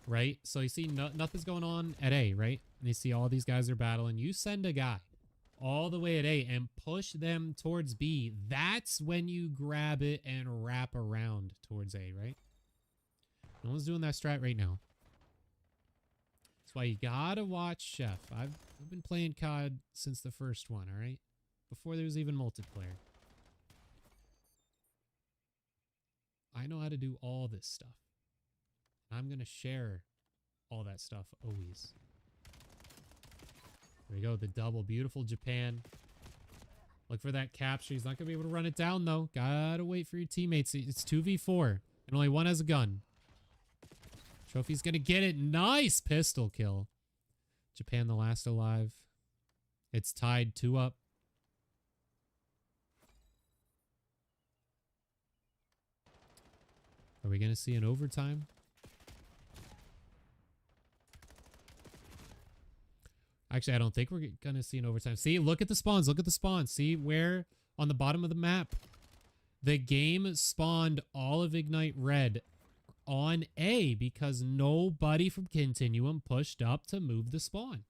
right? So you see nothing's going on at A, right? And you see all these guys are battling. You send a guy all the way at A and push them towards B. That's when you grab it and wrap around towards A, right? No one's doing that strat right now. That's why you gotta watch Chef. I've been playing COD since the first one, all right? Before there was even multiplayer. I know how to do all this stuff. I'm going to share all that stuff always. There we go. The double. Beautiful Japan. Look for that capture. He's not going to be able to run it down, though. Gotta wait for your teammates. It's 2v4, and only one has a gun. Trophy's going to get it. Nice pistol kill. Japan the last alive. It's tied 2-up. Are we going to see an overtime? Actually, I don't think we're going to see an overtime. See, look at the spawns. Look at the spawns. See where on the bottom of the map, the game spawned all of Ignite Red on A because nobody from Continuum pushed up to move the spawn.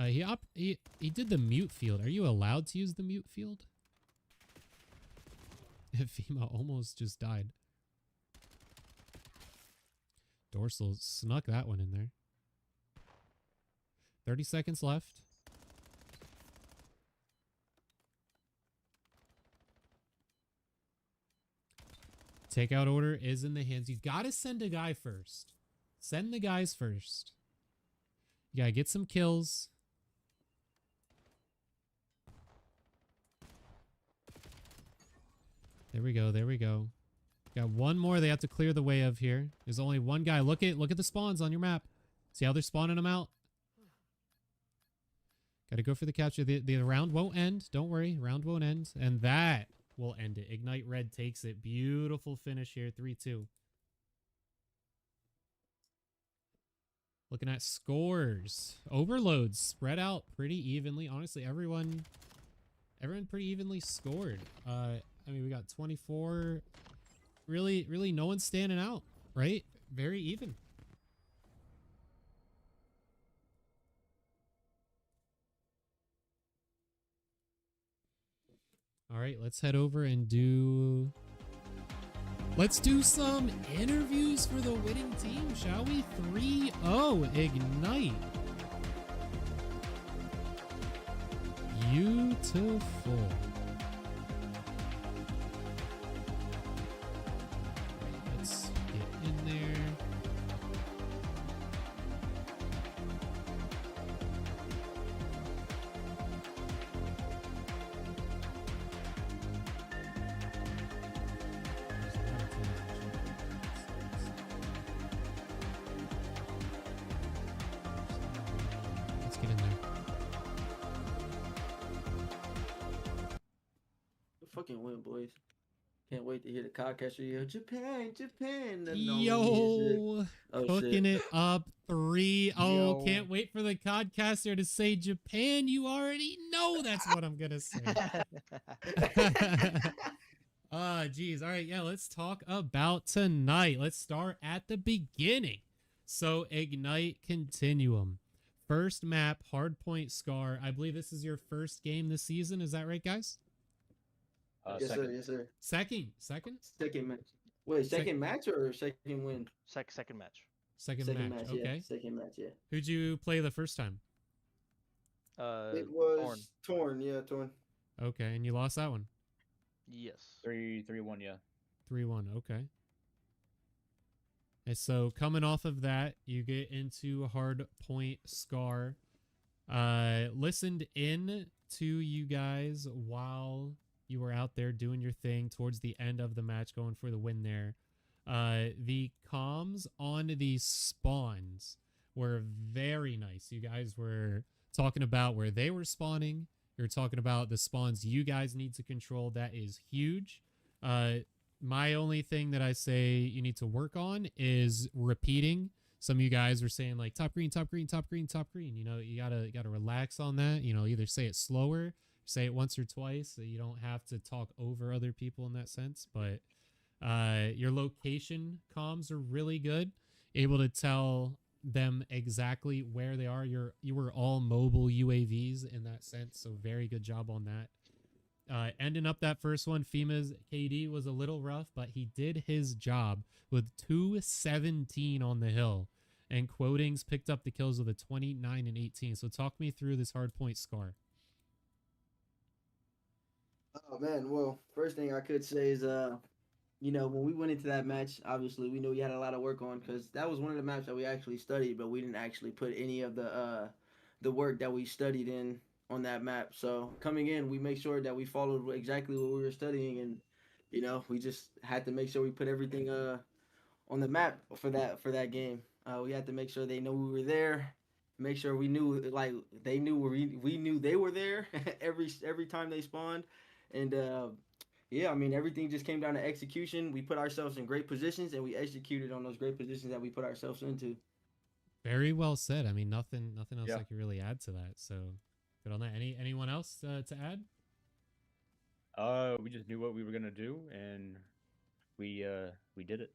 He did the mute field. Are you allowed to use the mute field? FEMA almost just died. Dorsal snuck that one in there. 30 seconds left. Takeout order is in the hands. You gotta send a guy first. Send the guys first. You gotta get some kills. There we go. There we go. Got one more they have to clear the way of here. There's only one guy. Look at the spawns on your map. See how they're spawning them out? Got to go for the capture. The round won't end. Don't worry. Round won't end. And that will end it. Ignite Red takes it. Beautiful finish here. 3-2. Looking at scores. Overloads spread out pretty evenly. Honestly, everyone pretty evenly scored. I mean, we got 24. Really no one's standing out, right? Very even. All right, let's head over and let's do some interviews for the winning team, shall we? 3-0 Ignite. Beautiful. Let's get in there. Let's get in there. Fucking win, boys. Can't wait to hear the podcaster yell, Japan, Japan. Then all of me is it. Yo, Oh, cooking shit. it up 3-0. Yo. Can't wait for the codcaster to say Japan. You already know that's what I'm gonna say. Geez. All right, yeah, let's talk about tonight. Let's start at the beginning. So, Ignite Continuum. First map, Hardpoint Scar. I believe this is your first game this season. Is that right, guys? Yes, sir. Yes, sir. Second? Second match. Wait, second match or second win? Second match. Second match. Yeah. Okay. Second match, yeah. Who'd you play the first time? It was Torn. Yeah, Torn. Okay, and you lost that one. Yes. 3-1, yeah. 3-1. Okay. And so coming off of that, you get into Hardpoint Scar. Listened in to you guys while you were out there doing your thing towards the end of the match, going for the win there. The comms on the spawns were very nice. You guys were talking about where they were spawning. You're talking about the spawns you guys need to control. That is huge. My only thing that I say you need to work on is repeating. Some of you guys were saying like top green, top green, top green, top green. You know, you gotta relax on that. You know, either say it slower, say it once or twice, so you don't have to talk over other people in that sense. But your location comms are really good, able to tell them exactly where they are. You were all mobile UAVs in that sense, so very good job on that. Ending up that first one, FEMA's KD was a little rough, but he did his job with 217 on the hill. And Quotings picked up the kills with a 29 and 18. So talk me through this Hardpoint Scar. Oh, man. Well, first thing I could say is, you know, when we went into that match, obviously we knew we had a lot of work on because that was one of the maps that we actually studied, but we didn't actually put any of the work that we studied in on that map. So coming in, we make sure that we followed exactly what we were studying, and you know, we just had to make sure we put everything on the map for that game. We had to make sure they know we were there, make sure we knew like they knew we knew they were there every time they spawned, and yeah, I mean everything just came down to execution. We put ourselves in great positions and we executed on those great positions that we put ourselves into. Very well said. I mean, nothing else Yeah. I could really add to that. So good on that. Anyone else to add? We just knew what we were gonna do, and we did it.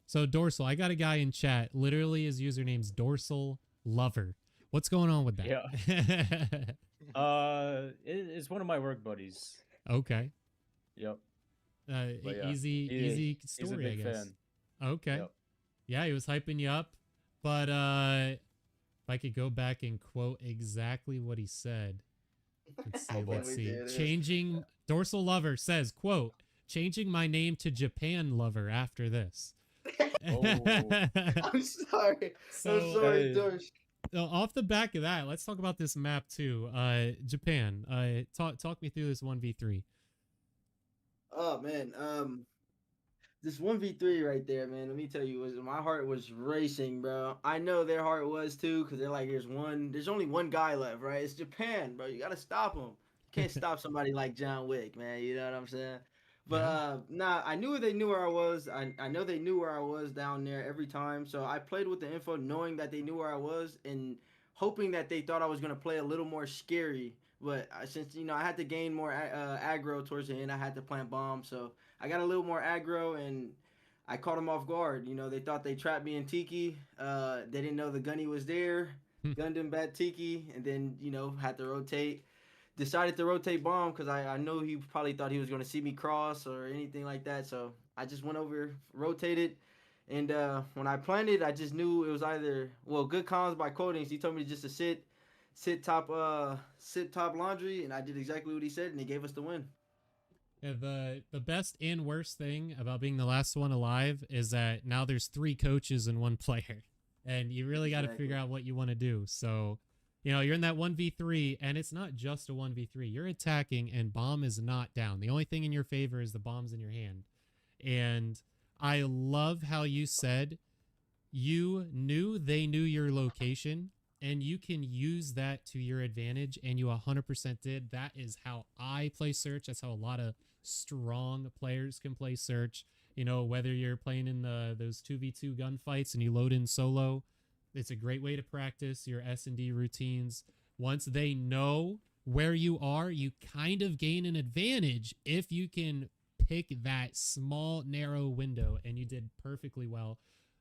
So Dorsal, I got a guy in chat. Literally, his username's Dorsal Lover. What's going on with that? Yeah. It's one of my work buddies. Okay. Yep. But yeah, easy he's a story, big I guess. fan. Okay. Yep. Yeah, he was hyping you up, but if I could go back and quote exactly what he said. Let's see. Let's see. Changing Dorsal Lover says, quote, changing my name to Japan Lover after this. Oh. I'm sorry. So, I'm sorry, Hey. Dorsh. So off the back of that, let's talk about this map too. Japan. Talk me through this 1v3. Oh man, this 1v3 right there, man. Let me tell you, my heart was racing, bro. I know their heart was too, because they're like, there's only one guy left, right? It's Japan, bro. You gotta stop him. You can't stop somebody like John Wick, man. You know what I'm saying? But nah, I knew they knew where I was. I know they knew where I was down there every time. So I played with the info, knowing that they knew where I was, and hoping that they thought I was gonna play a little more scary. But since I had to gain more aggro towards the end, I had to plant bombs. So I got a little more aggro, and I caught them off guard. They thought they trapped me in Tiki. They didn't know the gunny was there. Gunned him back Tiki, and then had to rotate. Decided to rotate bomb because I know he probably thought he was going to see me cross or anything like that. So I just went over, rotated, and when I planted, I just knew it was either good comms by Codings. He told me just to sit top laundry, and I did exactly what he said, and he gave us the win. Yeah, the best and worst thing about being the last one alive is that now there's 3 coaches and 1 player, and you really got to figure out what you want to do. So. You're in that 1v3, and it's not just a 1v3. You're attacking, and bomb is not down. The only thing in your favor is the bombs in your hand. And I love how you said you knew they knew your location, and you can use that to your advantage, and you 100% did. That is how I play Search. That's how a lot of strong players can play search. You know, whether you're playing in those 2v2 gunfights and you load in solo, it's a great way to practice your S&D routines. Once they know where you are, you kind of gain an advantage if you can pick that small, narrow window, and you did perfectly well.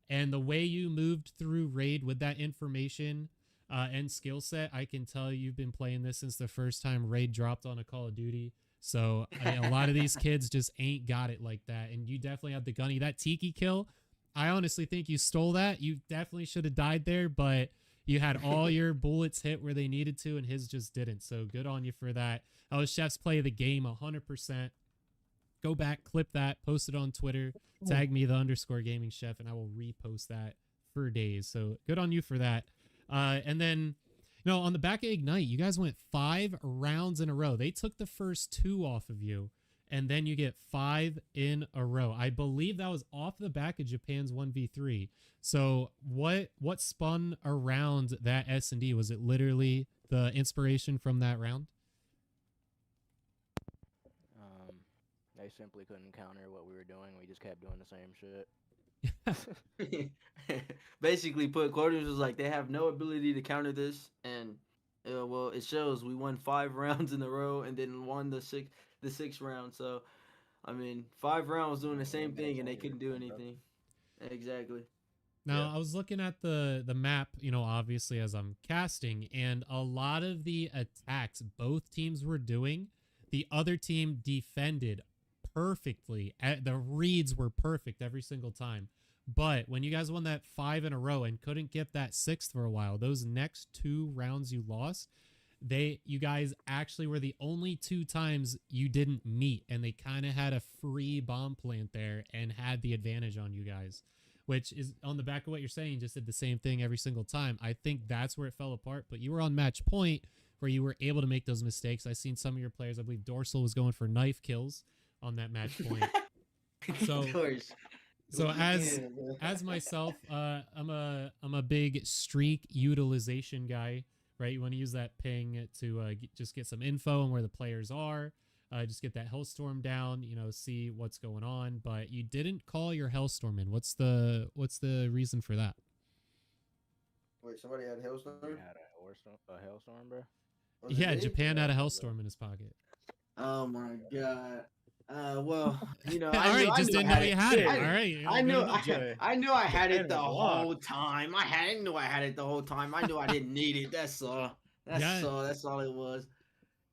And the way you moved through Raid with that information and skill set, I can tell you've been playing this since the first time Raid dropped on a Call of Duty. So I mean, a lot of these kids just ain't got it like that. And you definitely have the gunny. That Tiki kill, I honestly think you stole that. You definitely should have died there, but you had all your bullets hit where they needed to, and his just didn't. So good on you for that. That was Chef's play of the game, 100%. Go back, clip that, post it on Twitter, tag me, _gaming chef, and I will repost that for days. So good on you for that. And then, you know, on the back of Ignite, you guys went 5 rounds in a row. They took the first 2 off of you, and then you get 5 in a row. I believe that was off the back of Japan's 1v3. So what spun around that S&D? Was it literally the inspiration from that round? They simply couldn't counter what we were doing. We just kept doing the same shit. Basically, put Quarters was like they have no ability to counter this, and well, it shows. We won 5 rounds in a row, and then won the sixth round. So, I mean, 5 rounds doing the same thing, and they couldn't do anything. Exactly. Now, I was looking at the map, you know, obviously as I'm casting, and a lot of the attacks both teams were doing, the other team defended perfectly. The reads were perfect every single time. But when you guys won that 5 in a row and couldn't get that 6th for a while, those next 2 rounds you lost, you guys actually were the only 2 times you didn't meet, and they kind of had a free bomb plant there and had the advantage on you guys, which is on the back of what you're saying, just did the same thing every single time. I think that's where it fell apart, but you were on match point where you were able to make those mistakes. I seen some of your players, I believe Dorsal was going for knife kills on that match point. So as myself, I'm a big streak utilization guy, right? You want to use that ping to just get some info on where the players are, just get that Hellstorm down, you know, see what's going on. But you didn't call your Hellstorm in. What's the reason for that? Wait, somebody had Hellstorm? A Hellstorm, bro? Yeah, Japan had a Hellstorm in his pocket. Oh my god. Well, you know, all right, just didn't know you had it. All right, I knew I had it the whole time. I knew I had it the whole time. I knew I didn't need it. That's all. That's all it was.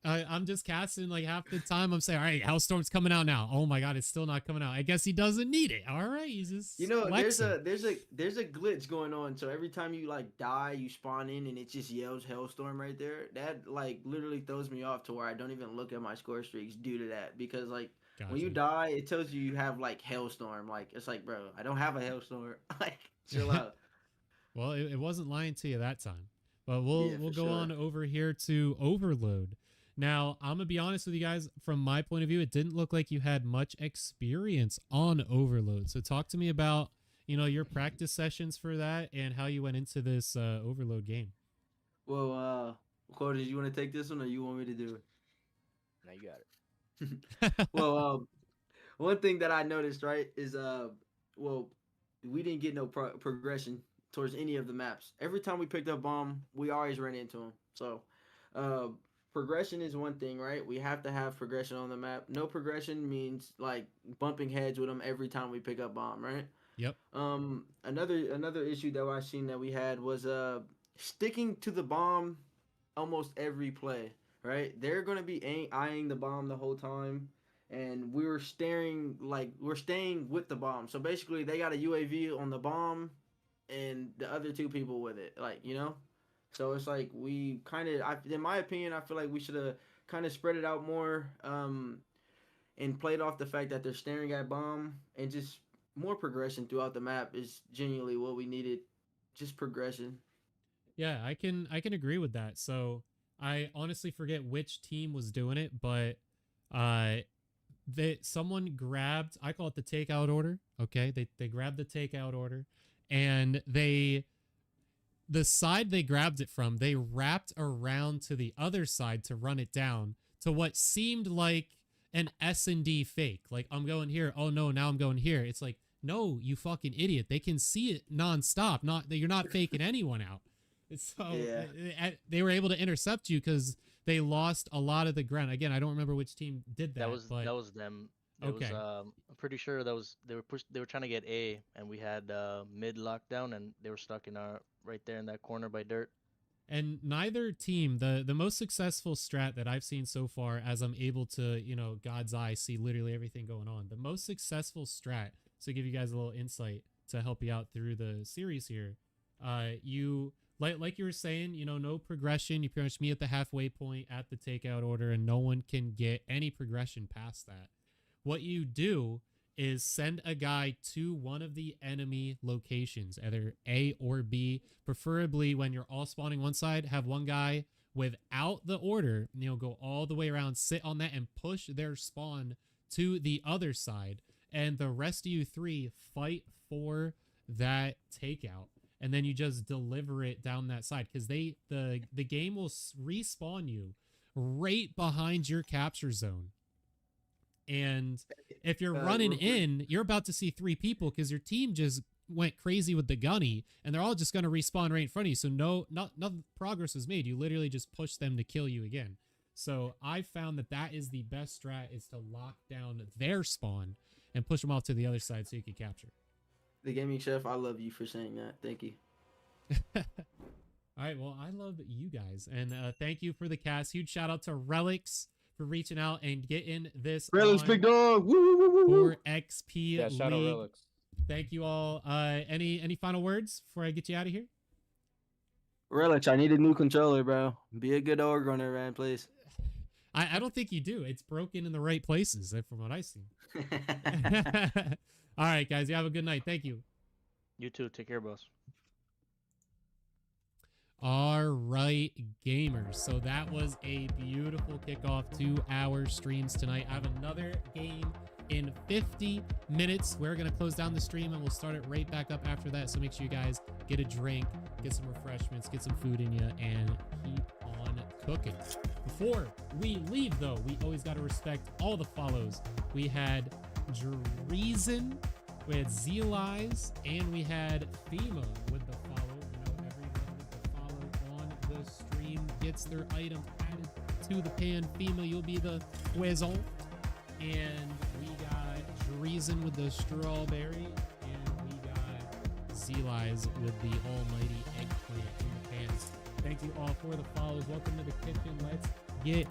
I'm just casting like half the time. I'm saying, all right, Hellstorm's coming out now. Oh my god, it's still not coming out. I guess he doesn't need it. All right, he's just there's a glitch going on. So every time you like die, you spawn in and it just yells Hellstorm right there. That like literally throws me off to where I don't even look at my score streaks due to that, because like when you die, it tells you have like Hellstorm. Like it's like, bro, I don't have a Hellstorm. Like chill out. Well, it wasn't lying to you that time. But we'll go on over here to Overload. Now, I'm going to be honest with you guys, from my point of view, it didn't look like you had much experience on Overload. So talk to me about, you know, your practice sessions for that and how you went into this Overload game. Well, Cody, did you want to take this one or you want me to do it? No, you got it. Well, one thing that I noticed, right, is, well, we didn't get no progression towards any of the maps. Every time we picked up bomb, we always ran into them. So, progression is one thing, right? We have to have progression on the map. No progression means like bumping heads with them every time we pick up bomb, right? Yep. Another issue that I seen that we had was sticking to the bomb almost every play, right? They're gonna be eyeing the bomb the whole time, and we're staying with the bomb. So basically, they got a UAV on the bomb, and the other 2 people with it, like, you know. So it's like we kind of, in my opinion, I feel like we should have kind of spread it out more, and played off the fact that they're staring at bomb, and just more progression throughout the map is genuinely what we needed. Just progression. Yeah, I can agree with that. So I honestly forget which team was doing it, but someone grabbed, I call it the takeout order. Okay, they grabbed the takeout order, and the side they grabbed it from, they wrapped around to the other side to run it down to what seemed like an S&D fake. Like, I'm going here. Oh no, now I'm going here. It's like, no, you fucking idiot. They can see it nonstop. Not that you're not faking anyone out. So they were able to intercept you because they lost a lot of the ground. Again, I don't remember which team did that. That was them. It Okay. was, I'm pretty sure they were trying to get A, and we had mid lockdown, and they were stuck in our right there in that corner by dirt. And neither team, the most successful strat that I've seen so far, as I'm able to, God's eye, see literally everything going on. The most successful strat, to give you guys a little insight to help you out through the series here, you like you were saying, no progression. You pretty much meet at the halfway point at the takeout order, and no one can get any progression past that. What you do is send a guy to one of the enemy locations, either A or B, preferably when you're all spawning one side, have one guy without the order, go all the way around, sit on that and push their spawn to the other side. And the rest of you three fight for that takeout. And then you just deliver it down that side, because the game will respawn you right behind your capture zone. And if you're running in, you're about to see 3 people because your team just went crazy with the gunny, and they're all just going to respawn right in front of you. So no progress was made. You literally just push them to kill you again. So I found that is the best strat, is to lock down their spawn and push them off to the other side so you can capture. The Gaming Chef, I love you for saying that. Thank you. All right, well, I love you guys, and thank you for the cast. Huge shout out to Relics for reaching out and getting this Relics, on big dog. Woo, woo, woo, woo. for XP Yeah, shout out League. Relics. Thank you all. Any final words before I get you out of here? Relics, I need a new controller, bro. Be a good org runner, man, please. I don't think you do. It's broken in the right places, from what I see. All right, guys, you have a good night. Thank you. You too. Take care, boss. All right, gamers. So that was a beautiful kickoff to our streams tonight. I have another game in 50 minutes. We're going to close down the stream, and we'll start it right back up after that. So make sure you guys get a drink, get some refreshments, get some food in you, and keep on cooking. Before we leave, though, we always got to respect all the follows. We had Dreezen, we had Zelize, and we had FEMA with the follow. Everyone with the follow on the stream gets their item added to the pan. FEMA, you'll be the Weasel. And we got Dreezen with the strawberry, and we got Zelize with the almighty eggplant in the pans. Thank you all for the follows. Welcome to the kitchen. Let's get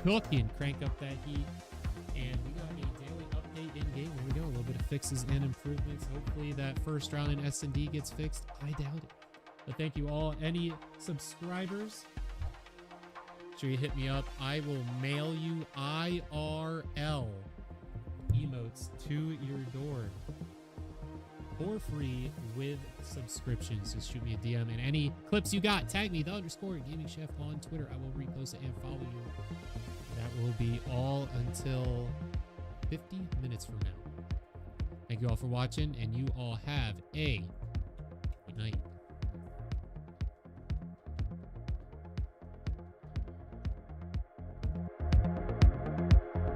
cooking. Crank up that heat. And we got a daily update in game. Here we go. A little bit of fixes and improvements. Hopefully that first round in S&D gets fixed. I doubt it. But thank you all. Any subscribers, sure you hit me up. I will mail you IRL emotes to your door for free with subscriptions. Just shoot me a DM, and any clips you got, tag me, _Gaming Chef on Twitter. I will repost it and follow you. That will be all until 50 minutes from now. Thank you all for watching, and you all have a good night.